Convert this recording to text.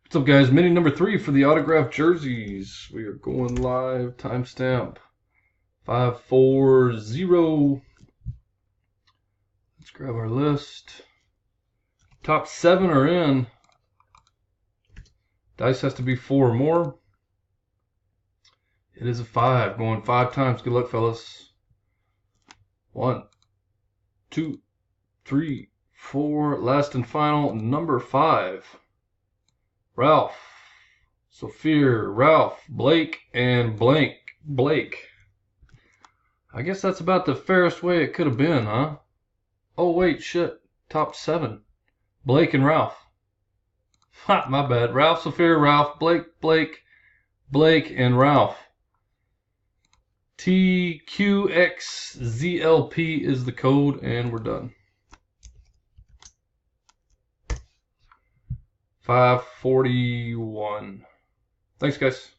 What's up, guys? Mini number 3 for the autographed jerseys. We are going live. Timestamp 540. Let's grab our list. Top 7 are in. Dice has to be 4 or more. It is a 5. Going 5 times. Good luck, fellas. 1, 2, 3, 4. Last and final, number 5. Ralph, Sophia, Ralph, Blake, and Blank. Blake. I guess that's about the fairest way it could have been, huh? Oh, wait, shit. Top 7. Blake and Ralph. Ha, my bad. Ralph, Sophia, Ralph, Blake, and Ralph. TQXZLP is the code, and we're done. 541. Thanks, guys.